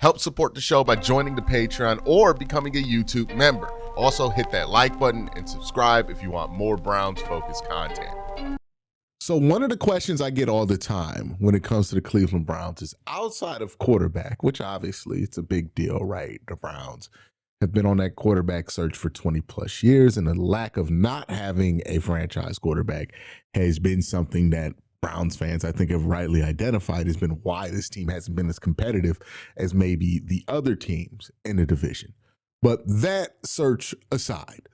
Help support the show by joining the Patreon or becoming a YouTube member. Also, hit that like button and subscribe if you want more Browns-focused content. So one of the questions I get all the time when it comes to the Cleveland Browns is outside of quarterback, which obviously it's a big deal, right? The Browns have been on that quarterback search for 20 plus years, and the lack of not having a franchise quarterback has been something that Browns fans, I think, have rightly identified has been why this team hasn't been as competitive as maybe the other teams in the division. But that search aside,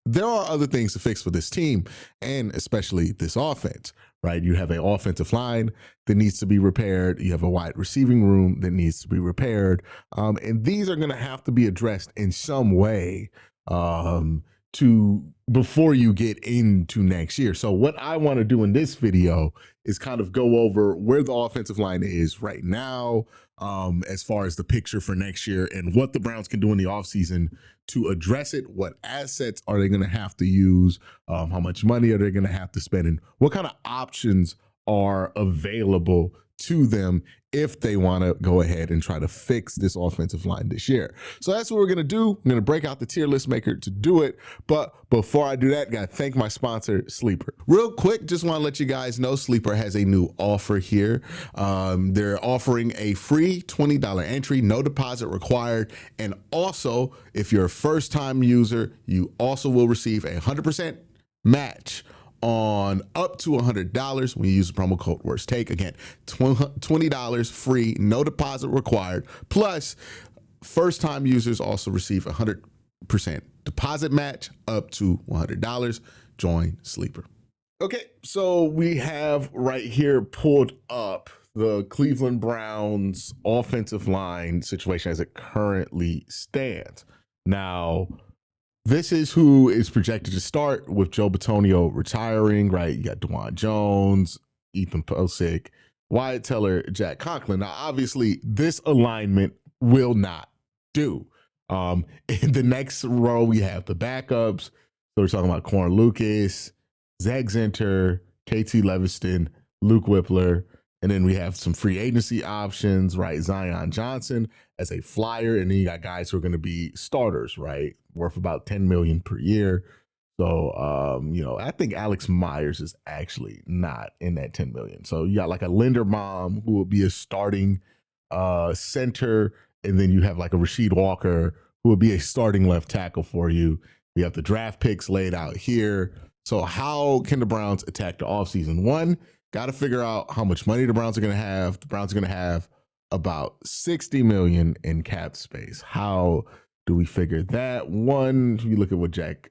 there are other things to fix for this team and especially this offense, right? You have an offensive line that needs to be repaired. You have a wide receiving room that needs to be repaired. And these are going to have to be addressed in some way to before you get into next year. So what I want to do in this video is kind of go over where the offensive line is right now, as far as the picture for next year and what the Browns can do in the offseason to address it. What assets are they going to have to use? How much money are they going to have to spend? And what kind of options are available to them if they want to go ahead and try to fix this offensive line this year. So that's what we're going to do. I'm going to break out the tier list maker to do it. But before I do that, got to thank my sponsor, Sleeper. Real quick, just want to let you guys know Sleeper has a new offer here. They're offering a free $20 entry, no deposit required. And also, if you're a first-time user, you also will receive a 100% match on up to $100 when you use the promo code Worst Take. Again, $20 free, no deposit required. Plus, first-time users also receive a 100% deposit match up to $100. Join Sleeper. Okay, so we have right here pulled up the Cleveland Browns offensive line situation as it currently stands. Now, this is who is projected to start with Joe Bitonio retiring, right? You got DeJuan Jones, Ethan Posick, Wyatt Teller, Jack Conklin. Now, obviously, this alignment will not do. In the next row, we have the backups. So we're talking about Corn Lucas, Zach Zinter, KT Leviston, Luke Whippler. And then we have some free agency options, right? Zion Johnson as a flyer. And then you got guys who are going to be starters, right? Worth about $10 million per year. So, I think Alex Myers is actually not in that $10 million. So you got like a Linderbaum who will be a starting center. And then you have like a Rasheed Walker who will be a starting left tackle for you. We have the draft picks laid out here. So how can the Browns attack the offseason? One, got to figure out how much money the Browns are going to have. The Browns are going to have about $60 million in cap space. How do we figure that? One, you look at what Jack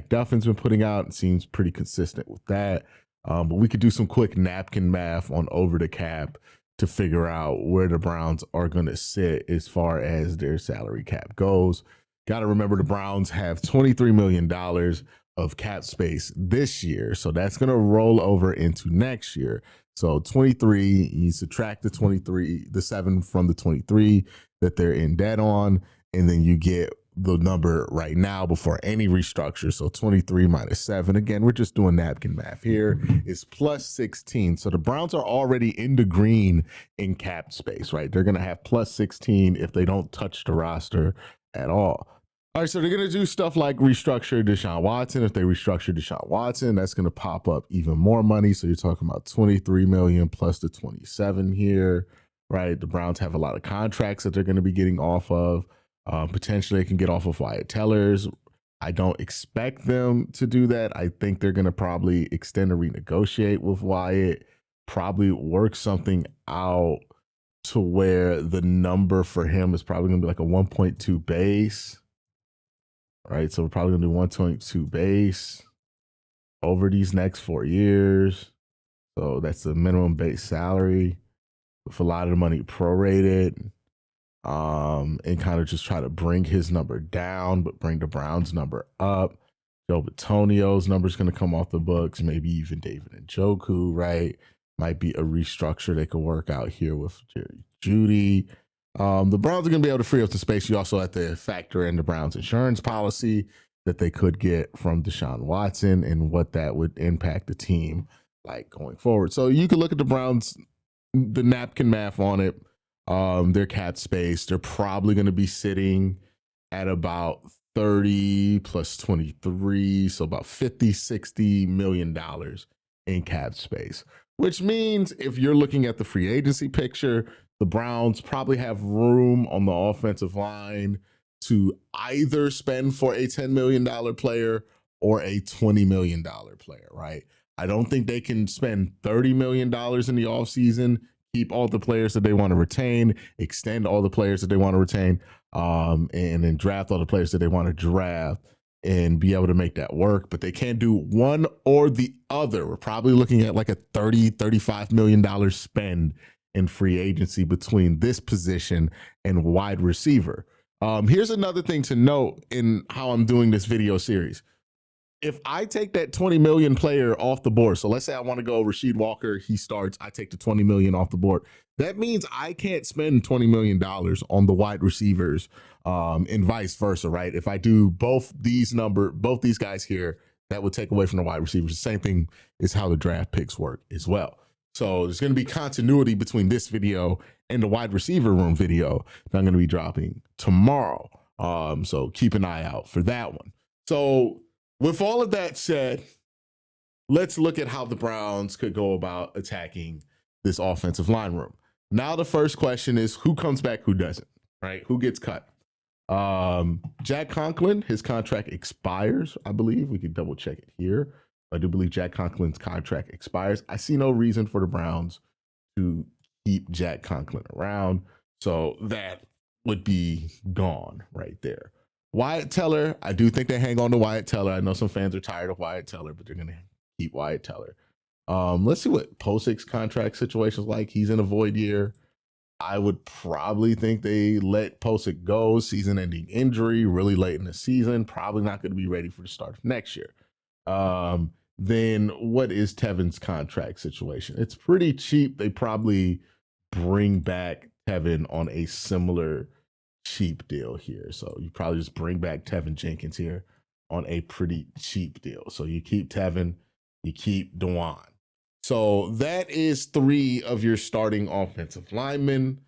Duffin's been putting out. It seems pretty consistent with that. But we could do some quick napkin math on over the cap to figure out where the Browns are going to sit as far as their salary cap goes. Got to remember the Browns have $23 million of cap space this year. So that's going to roll over into next year. So 23, you subtract the 7 from the 23 that they're in debt on, and then you get the number right now before any restructure. So 23 minus 7, again, we're just doing napkin math here, is plus 16. So the Browns are already in the green in cap space, right? They're going to have plus 16 if they don't touch the roster at all. All right, so they're going to do stuff like restructure Deshaun Watson. If they restructure Deshaun Watson, that's going to pop up even more money. So you're talking about $23 million plus the 27 here, right? The Browns have a lot of contracts that they're going to be getting off of. Potentially they can get off of Wyatt Tellers. I don't expect them to do that. I think they're going to probably extend or renegotiate with Wyatt, probably work something out to where the number for him is probably going to be like a 1.2 base. Right, so we're probably going to do 1.2 base over these next 4 years. So that's the minimum base salary with a lot of the money prorated, and kind of just try to bring his number down, but bring the Browns number up. Joe Bitonio's number is going to come off the books, maybe even David Njoku, right? Might be a restructure they could work out here with Jerry Jeudy. The Browns are going to be able to free up the space. You also have to factor in the Browns insurance policy that they could get from Deshaun Watson and what that would impact the team like going forward. So you can look at the Browns, the napkin math on it. their cap space. They're probably going to be sitting at about 30 plus 23, so about 50-60 million dollars in cap space, which means if you're looking at the free agency picture, the Browns probably have room on the offensive line to either spend for a $10 million player or a $20 million player, right? I don't think they can spend $30 million in the offseason, keep all the players that they want to retain, extend all the players that they want to retain, and then draft all the players that they want to draft and be able to make that work. But they can't do one or the other. We're probably looking at like a $30-35 million spend in free agency between this position and wide receiver. Here's another thing to note in how I'm doing this video series. If I take that 20 million player off the board, so let's say I want to go Rasheed Walker, he starts, I take the 20 million off the board. That means I can't spend $20 million on the wide receivers, and vice versa, right? If I do both these guys here, that would take away from the wide receivers. The same thing is how the draft picks work as well. So there's going to be continuity between this video and the wide receiver room video that I'm going to be dropping tomorrow. So keep an eye out for that one. So with all of that said, let's look at how the Browns could go about attacking this offensive line room. Now, the first question is who comes back, who doesn't, right? Who gets cut? Jack Conklin, his contract expires, I believe. We can double check it here. I do believe Jack Conklin's contract expires. I see no reason for the Browns to keep Jack Conklin around. So that would be gone right there. Wyatt Teller, I do think they hang on to Wyatt Teller. I know some fans are tired of Wyatt Teller, but they're going to keep Wyatt Teller. Let's see what Posic's contract situation is like. He's in a void year. I would probably think they let Posick go. Season-ending injury, really late in the season. Probably not going to be ready for the start of next year. Then what is Tevin's contract situation? It's pretty cheap. They probably bring back Tevin on a similar cheap deal here. So you probably just bring back Tevin Jenkins here on a pretty cheap deal. So you keep Tevin, you keep Dewan. So that is 3 of your starting offensive linemen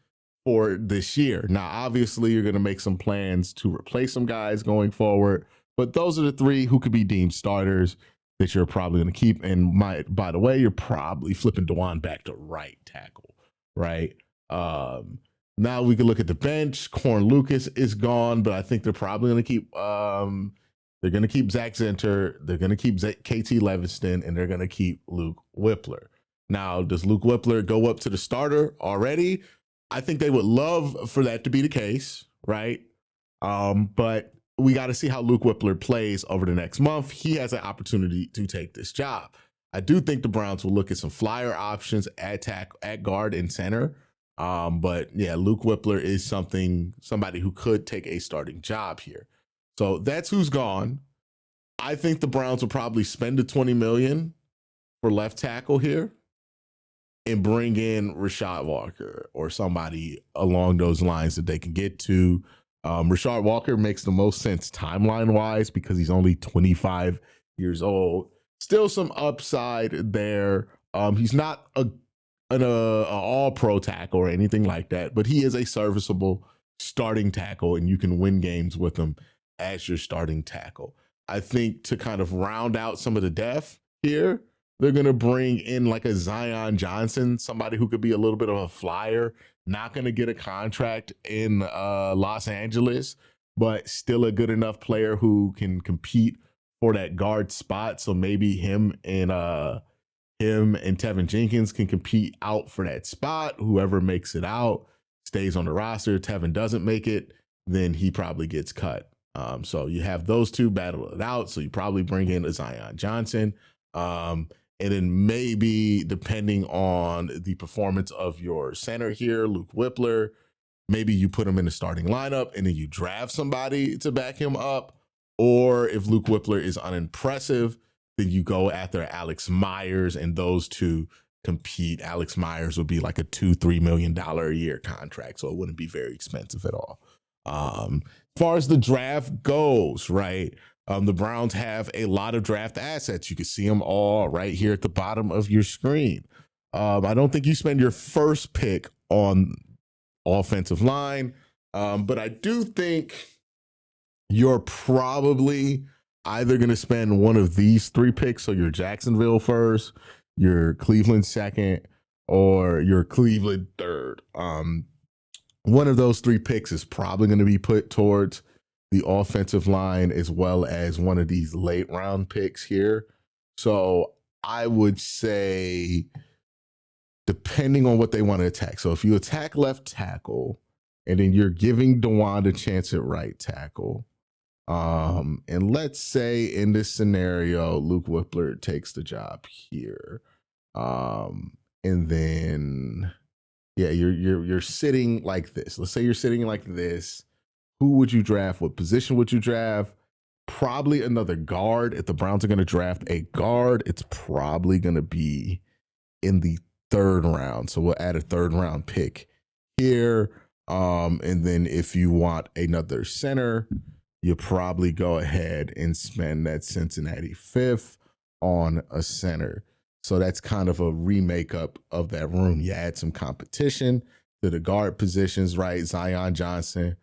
for this year. Now, obviously, you're going to make some plans to replace some guys going forward, but those are the 3 who could be deemed starters that you're probably going to keep. And by the way, you're probably flipping Dewan back to right tackle, right? Now we can look at the bench. Corn Lucas is gone, but I think they're probably going to keep Zach Zinter. They're going to keep KT Levinston, and they're going to keep Luke Whippler. Now, does Luke Whippler go up to the starter already? I think they would love for that to be the case, right? But we got to see how Luke Whippler plays over the next month. He has an opportunity to take this job. I do think the Browns will look at some flyer options at guard and center. But yeah, Luke Whippler is somebody who could take a starting job here. So that's who's gone. I think the Browns will probably spend the $20 million for left tackle here and bring in Rashad Walker or somebody along those lines that they can get to. Rashad Walker makes the most sense timeline-wise because he's only 25 years old. Still some upside there. He's not an all-pro tackle or anything like that, but he is a serviceable starting tackle, and you can win games with him as your starting tackle. I think to kind of round out some of the depth here, they're going to bring in like a Zion Johnson, somebody who could be a little bit of a flyer, not going to get a contract in Los Angeles, but still a good enough player who can compete for that guard spot. So maybe him and Tevin Jenkins can compete out for that spot. Whoever makes it out stays on the roster. Tevin doesn't make it, then he probably gets cut. So you have those 2 battle it out. So you probably bring in a Zion Johnson. And then maybe depending on the performance of your center here, Luke Whippler, maybe you put him in the starting lineup and then you draft somebody to back him up. Or if Luke Whippler is unimpressive, then you go after Alex Myers and those 2 compete. Alex Myers would be like a $2-3 million a year contract, so it wouldn't be very expensive at all. As far as the draft goes, right, the Browns have a lot of draft assets. You can see them all right here at the bottom of your screen. I don't think you spend your first pick on offensive line. But I do think you're probably either going to spend one of these three picks. So your Jacksonville first, your Cleveland second, or your Cleveland third. One of those three picks is probably going to be put towards the offensive line, as well as one of these late round picks here. So I would say, depending on what they want to attack. So if you attack left tackle, and then you're giving Dewan a chance at right tackle, and let's say in this scenario, Luke Whippler takes the job here, and then you're sitting like this. Let's say you're sitting like this. Who would you draft? What position would you draft? Probably another guard. If the Browns are going to draft a guard, it's probably going to be in the third round. So we'll add a third round pick here. And then if you want another center, you probably go ahead and spend that Cincinnati fifth on a center. So that's kind of a remake up of that room. You add some competition to the guard positions, right? Zion Johnson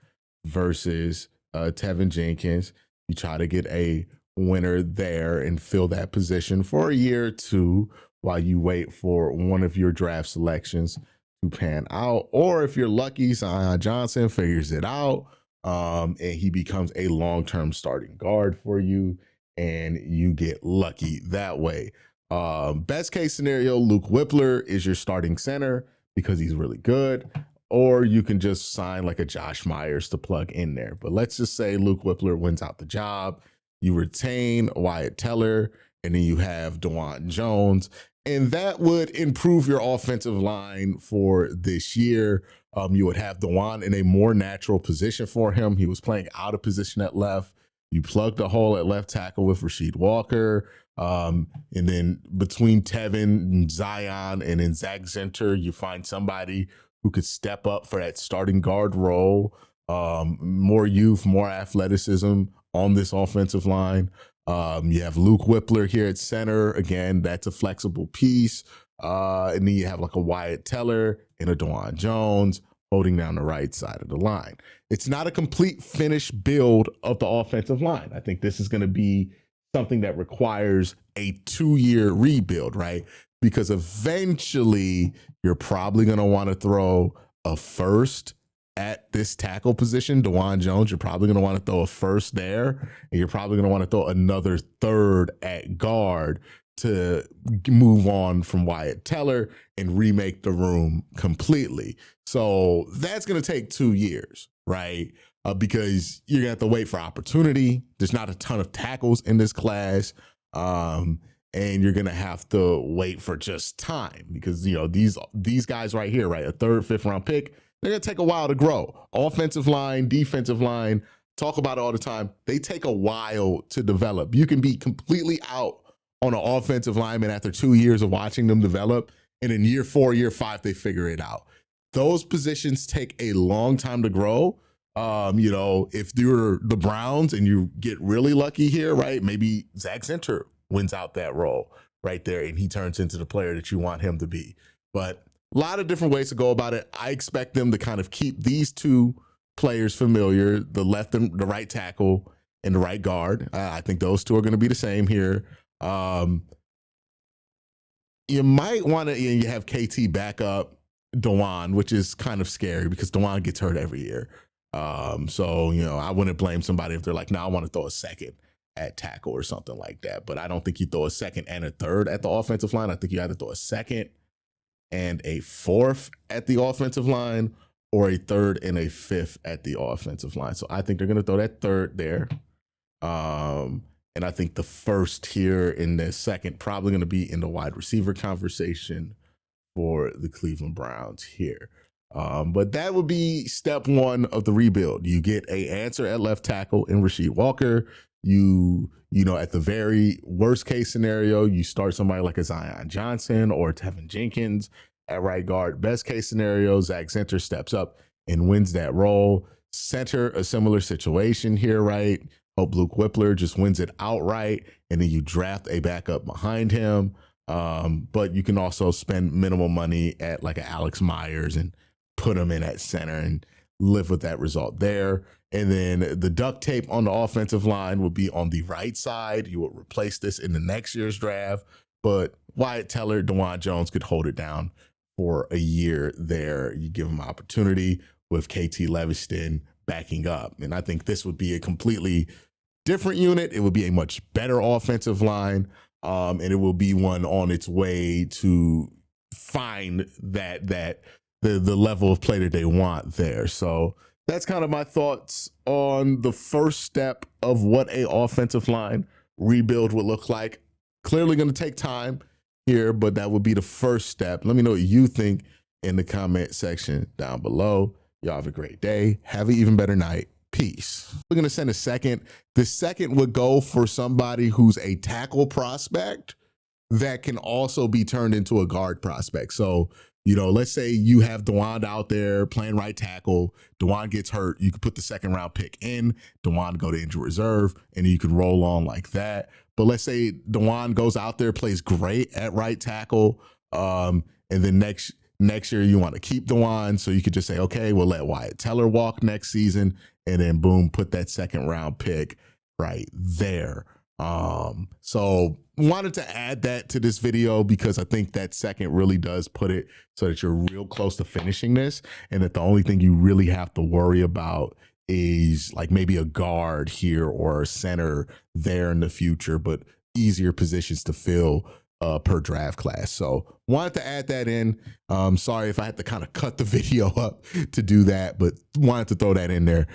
versus Tevin Jenkins. You try to get a winner there and fill that position for a year or two while you wait for one of your draft selections to pan out. Or if you're lucky, Zion Johnson figures it out, and he becomes a long-term starting guard for you, and you get lucky that way. Best case scenario, Luke Whippler is your starting center because he's really good. Or you can just sign like a Josh Myers to plug in there. But let's just say Luke Whippler wins out the job. You retain Wyatt Teller, and then you have DeJuan Jones. And that would improve your offensive line for this year. You would have DeJuan in a more natural position for him. He was playing out of position at left. You plugged a hole at left tackle with Rasheed Walker. And then between Tevin and Zion and then Zach Zinter, you find somebody who could step up for that starting guard role. More youth, more athleticism on this offensive line. You have Luke Whippler here at center. Again, that's a flexible piece. And then you have like a Wyatt Teller and a DeJuan Jones holding down the right side of the line. It's not a complete finished build of the offensive line. I think this is going to be something that requires a 2-year rebuild, right? Because eventually you're probably going to want to throw a first at this tackle position. DeJuan Jones, you're probably going to want to throw a first there, and you're probably going to want to throw another third at guard to move on from Wyatt Teller and remake the room completely. So that's going to take 2 years, right? Because you're going to have to wait for opportunity. There's not a ton of tackles in this class. And you're going to have to wait for just time because, you know, these guys right here, right? A third, fifth round pick, they're going to take a while to grow. Offensive line, defensive line, talk about it all the time. They take a while to develop. You can be completely out on an offensive lineman after 2 years of watching them develop. And in year 4, year 5, they figure it out. Those positions take a long time to grow. You know, if you're the Browns and you get really lucky here, right? Maybe Zach Zinter wins out that role right there and he turns into the player that you want him to be. But a lot of different ways to go about it. I expect them to kind of keep these two players familiar, the left and the right tackle and the right guard. I think those two are going to be the same here. You might want to, you have KT back up DeJuan, which is kind of scary because DeJuan gets hurt every year. So, you know, I wouldn't blame somebody if they're like, no, I want to throw a second at tackle or something like that. But I don't think you throw a second and a third at the offensive line. I think you either throw a second and a fourth at the offensive line or a third and a fifth at the offensive line. So I think they're going to throw that third there. And I think the first here in the second probably going to be in the wide receiver conversation for the Cleveland Browns here. But that would be step one of the rebuild. You get a answer at left tackle in Rasheed Walker. You know, at the very worst case scenario, you start somebody like a Zion Johnson or Tevin Jenkins at right guard. Best case scenario, Zach Zinter steps up and wins that role. Center, a similar situation here, right? Hope Luke Whippler just wins it outright, and then you draft a backup behind him. But you can also spend minimal money at like an Alex Myers and put him in at center and live with that result there. And then the duct tape on the offensive line would be on the right side. You would replace this in the next year's draft, but Wyatt Teller, DeJuan Jones could hold it down for a year there. You give him opportunity with KT Leviston backing up. And I think this would be a completely different unit. It would be a much better offensive line. And it will be one on its way to find the level of play that they want there. So that's kind of my thoughts on the first step of what a offensive line rebuild would look like. Clearly going to take time here, but that would be the first step. Let me know what you think in the comment section down below. Y'all have a great day. Have an even better night. Peace. We're going to send a second. The second would go for somebody who's a tackle prospect that can also be turned into a guard prospect. So, you know, let's say you have DeJuan out there playing right tackle. DeJuan gets hurt. You could put the second round pick in. DeJuan go to injured reserve, and you can roll on like that. But let's say DeJuan goes out there, plays great at right tackle, and then next year you want to keep DeJuan, so you could just say, okay, we'll let Wyatt Teller walk next season, and then boom, put that second round pick right there. So wanted to add that to this video because I think that second really does put it so that you're real close to finishing this, and that the only thing you really have to worry about is like maybe a guard here or a center there in the future, but easier positions to fill per draft class. So wanted to add that in. Sorry if I had to kind of cut the video up to do that, but wanted to throw that in there.